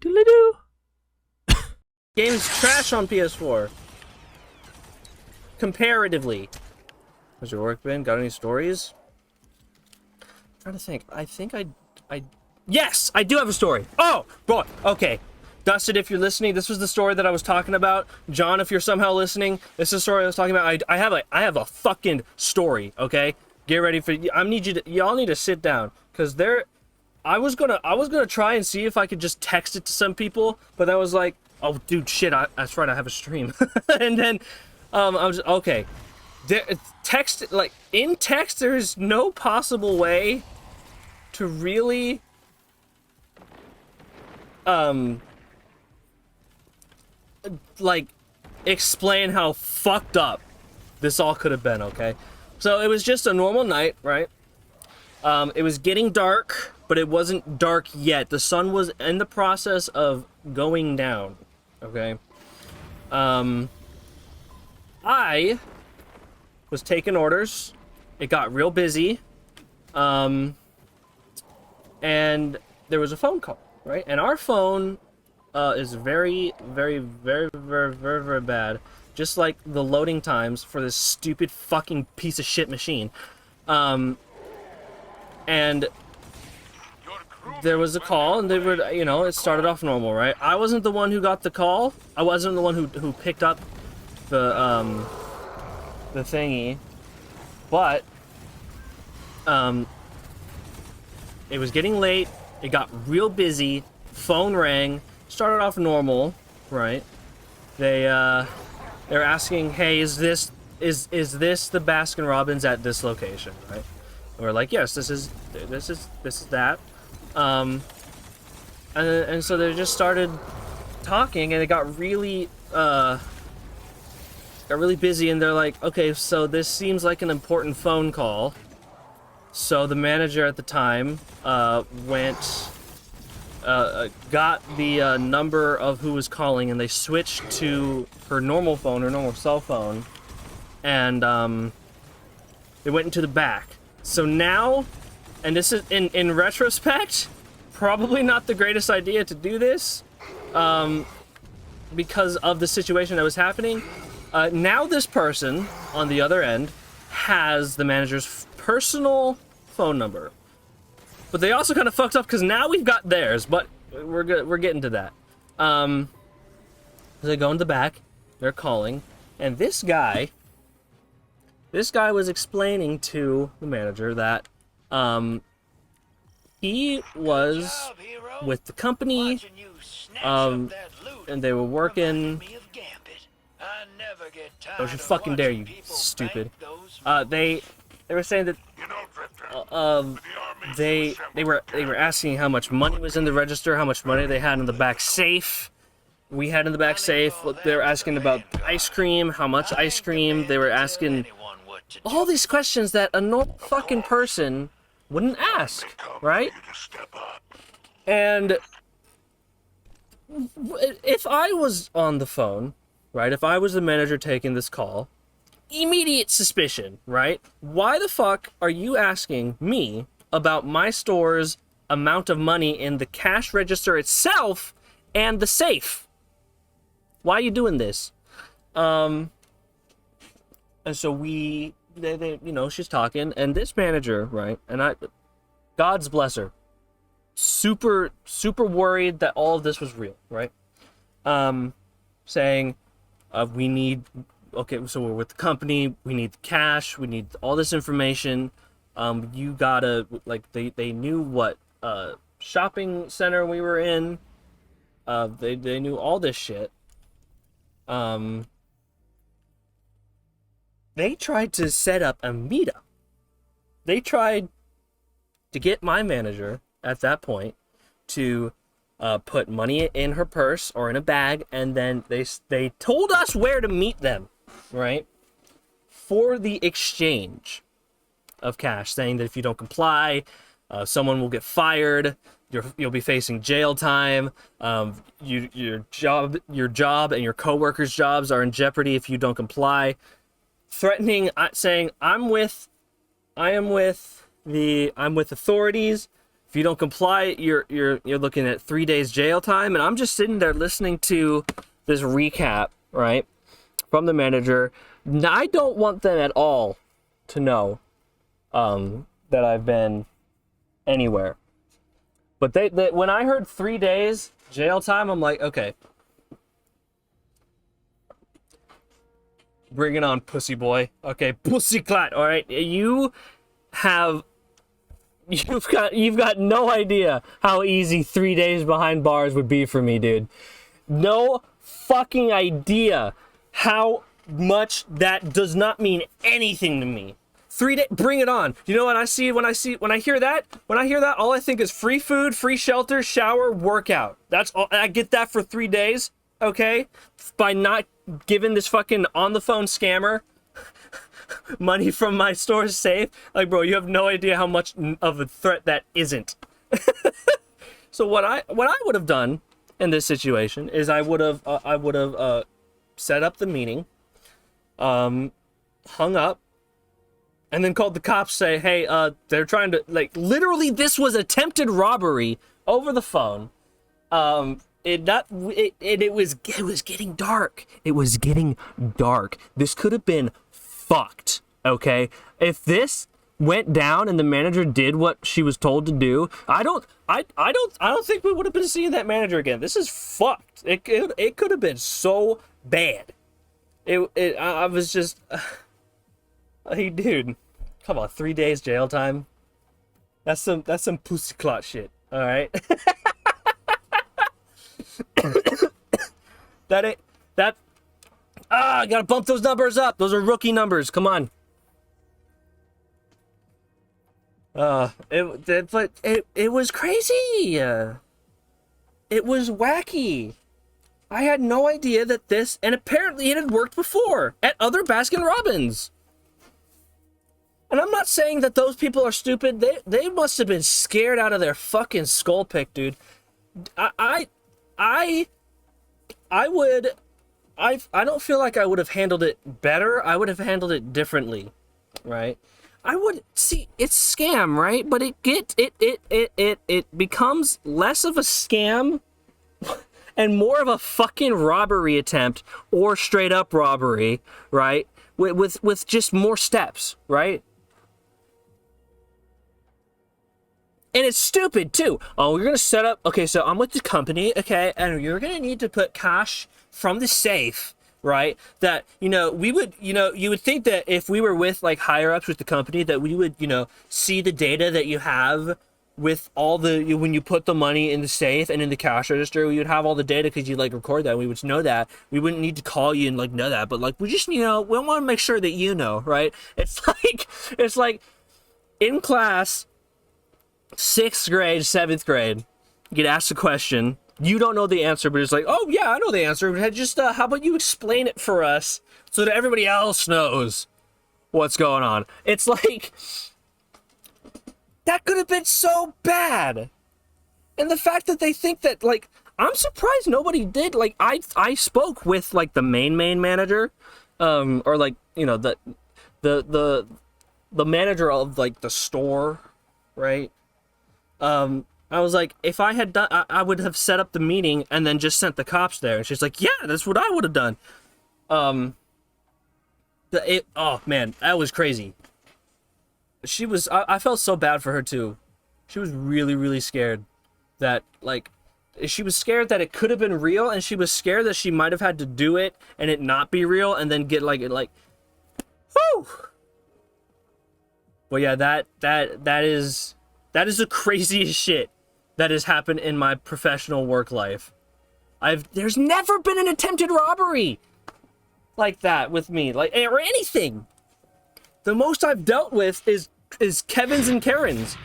Doodly-doo. Game's trash on PS4. Comparatively. How's your work been? Got any stories? I'm trying to think. I think I... Yes! I do have a story! Oh! Boy! Okay. Dustin, if you're listening, this was the story that I was talking about. John, if you're somehow listening, this is the story I was talking about. I have a fucking story, okay? Get ready for... Y'all need to sit down. Because I was gonna try and see if I could just text it to some people, but I was like, oh, dude, shit, that's right, I have a stream. And then, I was, okay. In text, there's no possible way to really, explain how fucked up this all could have been, okay? So it was just a normal night, right? It was getting dark, but it wasn't dark yet. The sun was in the process of going down, okay? I was taking orders. It got real busy. And there was a phone call, right? And our phone is very, very, very, very, very, very bad. Just like the loading times for this stupid fucking piece of shit machine. And there was a call, and they were, it started off normal, right? I wasn't the one who got the call. I wasn't the one who picked up the thingy. But, it was getting late. It got real busy. Phone rang. Started off normal, right? They're asking, hey, is this the Baskin Robbins at this location, right? And we're like, yes, this is that. And so they just started talking, and it got really busy, and they're like, okay, so this seems like an important phone call. So the manager at the time got the number of who was calling, and they switched to her normal phone, her normal cell phone, and they went into the back. So now, and this is in retrospect, probably not the greatest idea to do this, because of the situation that was happening. Now this person on the other end has the manager's personal phone number, but they also kind of fucked up because now we've got theirs. But we're getting to that. They go in the back, they're calling, and this guy was explaining to the manager that he was with the company, and they were working. Don't you fucking dare, you stupid. They were saying that they were asking how much money was in the register, how much money they had in the back safe. We had in the back safe. They were asking about ice cream, how much ice cream. They were asking all these questions that a normal fucking person wouldn't ask, right? And if I was on the phone, right, if I was the manager taking this call, immediate suspicion, right? Why the fuck are you asking me about my store's amount of money in the cash register itself and the safe? Why are you doing this? And so they she's talking, and this manager, right, and God's bless her, super, super worried that all of this was real, right? Saying, we need, okay, so we're with the company, we need the cash, we need all this information, you gotta, like, they knew what, shopping center we were in, they knew all this shit. They tried to set up a meetup. They tried to get my manager at that point to put money in her purse or in a bag, and then they told us where to meet them, right? For the exchange of cash, saying that if you don't comply, someone will get fired. You'll be facing jail time. Your job and your coworkers' jobs are in jeopardy if you don't comply. Threatening, saying I'm with authorities If you don't comply, you're looking at 3 days jail time. And I'm just sitting there listening to this recap, right, from the manager. I don't want them at all to know that I've been anywhere. But they when I heard 3 days jail time, I'm like, okay. Bring it on, pussy boy. Okay, pussy clat. All right, you've got no idea how easy 3 days behind bars would be for me, dude. No fucking idea how much that does not mean anything to me. 3 days, bring it on. You know what I see when I hear that? When I hear that, all I think is free food, free shelter, shower, workout. That's all. I get that for 3 days, okay? By not giving this fucking on the phone scammer money from my store's safe. Like, bro, you have no idea how much of a threat that isn't. So what I would have done in this situation is I would have set up the meeting, hung up, and then called the cops, say, hey, they're trying to, like, literally this was attempted robbery over the phone. It was getting dark. It was getting dark. This could have been fucked, okay? If this went down and the manager did what she was told to do, I don't think we would have been seeing that manager again. This is fucked. It could have been so bad. I was just, hey, dude, come on, 3 days jail time. That's some pussy clot shit. All right. I gotta bump those numbers up. Those are rookie numbers. Come on. It was crazy. It was wacky. I had no idea that this, and apparently it had worked before at other Baskin Robbins. And I'm not saying that those people are stupid. They must have been scared out of their fucking skull pick, dude. I don't feel like I would have handled it better. I would have handled it differently, right? I would see it's scam, right? But it becomes less of a scam and more of a fucking robbery attempt or straight up robbery, right? With just more steps, right? And it's stupid too. Oh, we're gonna set up. Okay, so I'm with the company. Okay, and you're gonna need to put cash from the safe, right? That we would, you would think that if we were with like higher ups with the company, that we would, see the data that you have with all the when you put the money in the safe and in the cash register. We would have all the data because you like record that. We would know that. We wouldn't need to call you and like know that. But like we just, we want to make sure that right? It's like in class. 6th grade, 7th grade, you get asked a question. You don't know the answer, but it's like, oh yeah, I know the answer. Just how about you explain it for us so that everybody else knows what's going on? It's like that could have been so bad. And the fact that they think that, like, I'm surprised nobody did. Like, I spoke with like the main manager, or like the manager of like the store, right? I was like, if I had done, I would have set up the meeting and then just sent the cops there. And she's like, yeah, that's what I would have done. Oh man, that was crazy. She was, I felt so bad for her too. She was really, really scared that, like, she was scared that it could have been real, and she was scared that she might have had to do it and it not be real and then get like, whew. But yeah, that is the craziest shit that has happened in my professional work life. There's never been an attempted robbery like that with me, or anything. The most I've dealt with is Kevin's and Karen's.